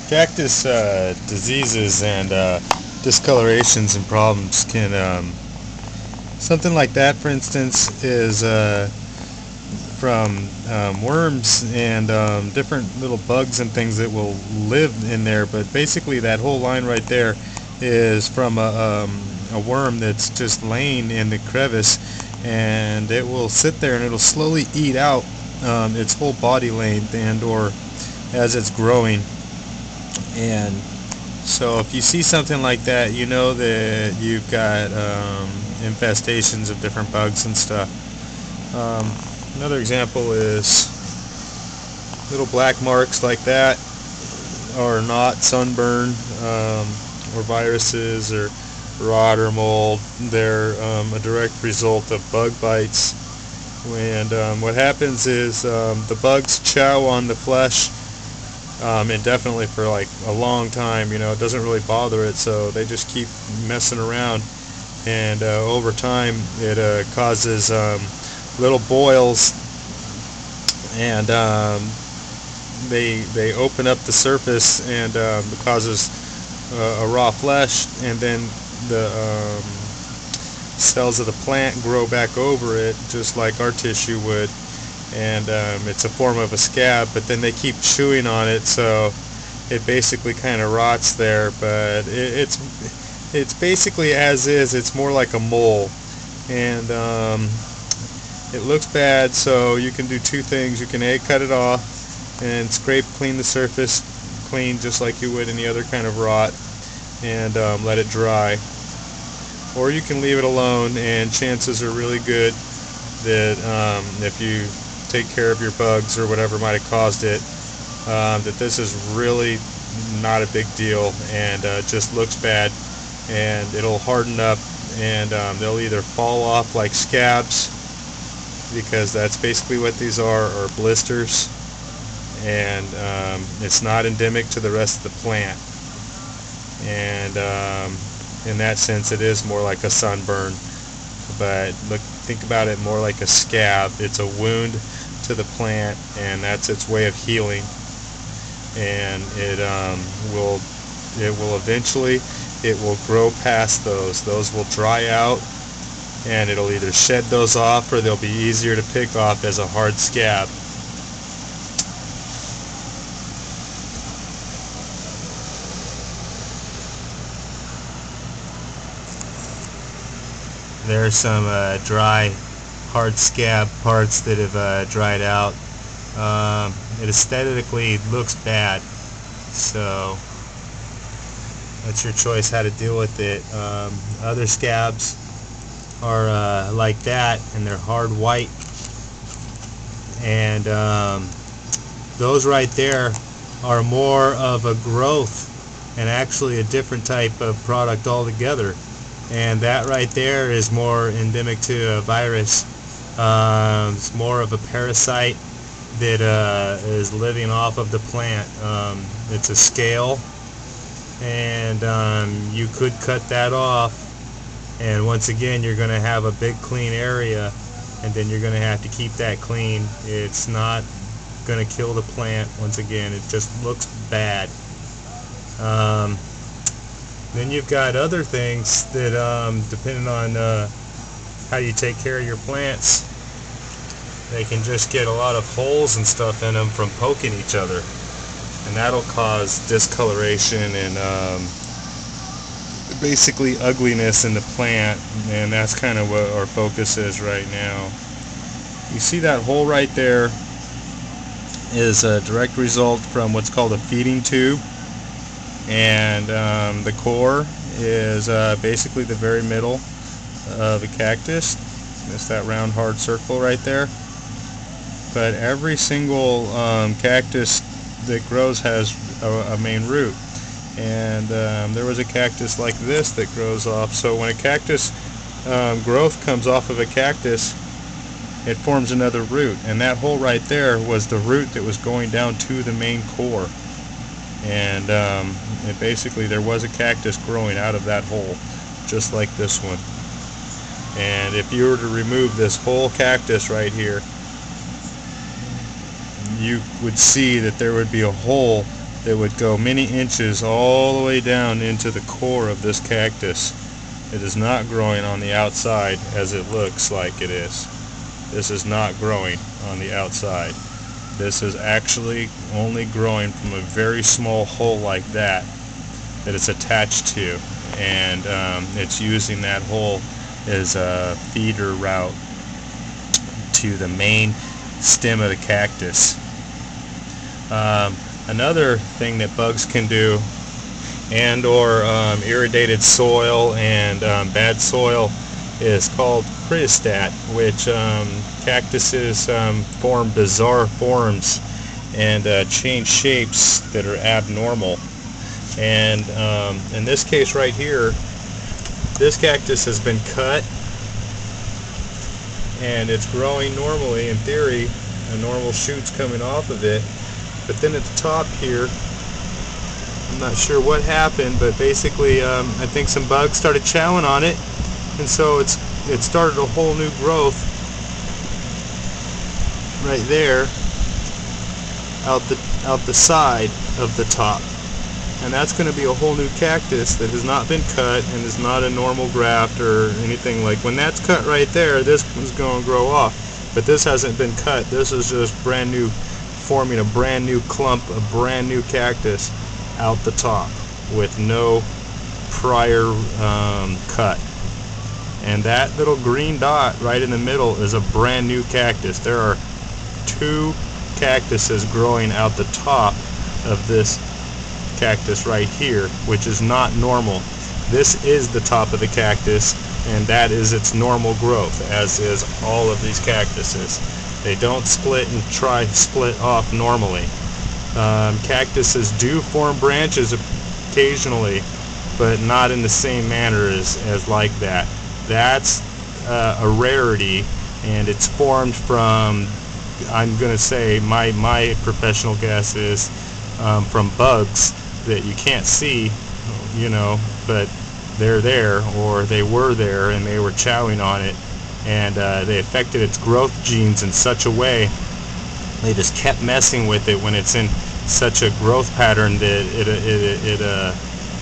Cactus diseases and discolorations and problems can something like that, for instance, is from worms and different little bugs and things that will live in there. But basically, that whole line right there is from a worm that's just laying in the crevice, and it will sit there and it'll slowly eat out its whole body length and or as it's growing. And so if you see something like that, you know that you've got infestations of different bugs and stuff. Another example is little black marks like that are not sunburn or viruses or rot or mold. They're a direct result of bug bites. And what happens is the bugs chow on the flesh indefinitely for like a long time. It doesn't really bother it, so they just keep messing around, and over time it causes little boils, and they open up the surface, and it causes a raw flesh, and then the cells of the plant grow back over it just like our tissue would, and it's a form of a scab, but then they keep chewing on it, so it basically kind of rots there. But it's basically as is. It's more like a mole, and it looks bad, so you can do two things. You can cut it off and scrape clean the surface clean just like you would any other kind of rot, and let it dry, or you can leave it alone, and chances are really good that if you take care of your bugs or whatever might have caused it, that this is really not a big deal, and just looks bad, and it'll harden up, and they'll either fall off like scabs, because that's basically what these are, or blisters, and it's not endemic to the rest of the plant, and in that sense it is more like a sunburn, but think about it more like a scab. It's a wound to the plant, and that's its way of healing, and it will eventually grow past those will dry out, and it'll either shed those off, or they'll be easier to pick off as a hard scab. There are some dry, hard scab parts that have dried out. It aesthetically looks bad, so that's your choice how to deal with it. Other scabs are like that, and they're hard white, and those right there are more of a growth and actually a different type of product altogether. And that right there is more endemic to a virus. It's more of a parasite that is living off of the plant. It's a scale, and you could cut that off, and once again you're going to have a big clean area, and then you're going to have to keep that clean. It's not going to kill the plant. Once again, it just looks bad. Then you've got other things that, depending on how you take care of your plants, they can just get a lot of holes and stuff in them from poking each other, and that'll cause discoloration and basically ugliness in the plant, and that's kind of what our focus is right now. You see that hole right there is a direct result from what's called a feeding tube. And the core is basically the very middle of a cactus. It's that round hard circle right there. But every single cactus that grows has a main root. And there was a cactus like this that grows off. So when a cactus growth comes off of a cactus, it forms another root. And that hole right there was the root that was going down to the main core. And basically there was a cactus growing out of that hole, just like this one. And if you were to remove this whole cactus right here, you would see that there would be a hole that would go many inches all the way down into the core of this cactus. It is not growing on the outside as it looks like it is. This is not growing on the outside. This is actually only growing from a very small hole like that it's attached to, and it's using that hole as a feeder route to the main stem of the cactus. Another thing that bugs can do, and or irrigated soil and bad soil, is called cryostat, which cactuses form bizarre forms and change shapes that are abnormal. And in this case right here, this cactus has been cut and it's growing normally. In theory, a normal shoot's coming off of it, but then at the top here, I'm not sure what happened, but basically I think some bugs started chowing on it, and so it started a whole new growth right there out the side of the top. And that's going to be a whole new cactus that has not been cut and is not a normal graft or anything. Like when that's cut right there, this one's going to grow off. But this hasn't been cut. This is just brand new, forming a brand new clump, a brand new cactus out the top with no prior cut. And that little green dot right in the middle is a brand new cactus. There are 2 cactuses growing out the top of this cactus right here, which is not normal. This is the top of the cactus, and that is its normal growth, as is all of these cactuses. They don't split and try to split off normally. Cactuses do form branches occasionally, but not in the same manner as like that. That's a rarity, and it's formed from, I'm going to say, my professional guess is from bugs that you can't see, you know, but they're there, or they were there and they were chowing on it, and they affected its growth genes in such a way, they just kept messing with it when it's in such a growth pattern that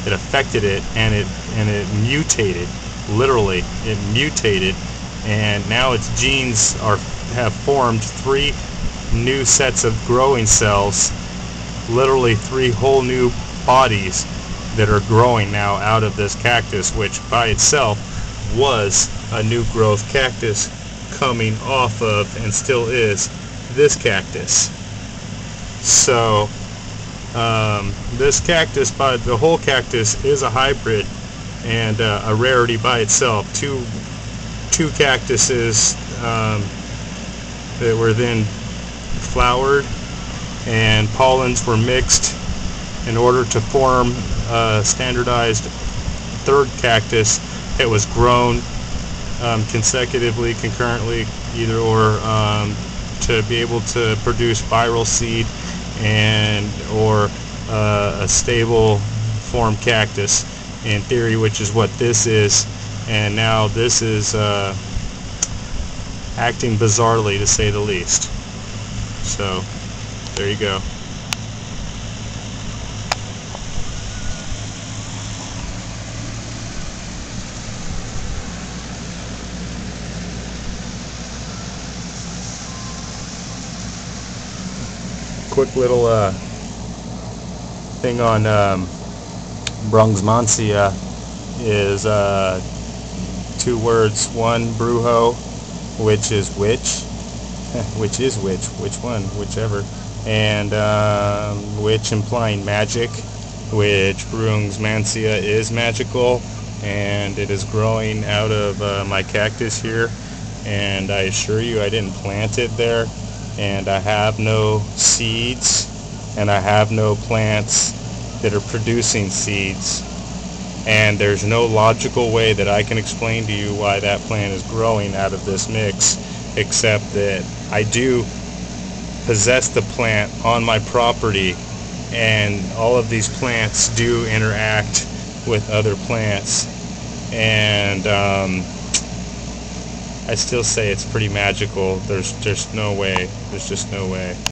it affected it, and it mutated. Literally, it mutated, and now its genes have formed 3 new sets of growing cells, literally 3 whole new bodies that are growing now out of this cactus, which by itself was a new growth cactus coming off of, and still is, this cactus. So this cactus, the whole cactus, is a hybrid and a rarity by itself. Two cactuses that were then flowered, and pollens were mixed in order to form a standardized 3rd cactus that was grown consecutively, concurrently, either or, to be able to produce viral seed and or a stable form cactus, in theory, which is what this is. And now this is acting bizarrely, to say the least. So there you go. Quick little thing on Brungsmansia is 2 words. 1, brujo, which is witch, which is which one, whichever, and witch implying magic, which Brungsmansia is magical, and it is growing out of my cactus here, and I assure you I didn't plant it there, and I have no seeds, and I have no plants that are producing seeds, and there's no logical way that I can explain to you why that plant is growing out of this mix, except that I do possess the plant on my property, and all of these plants do interact with other plants, and I still say it's pretty magical. There's just no way.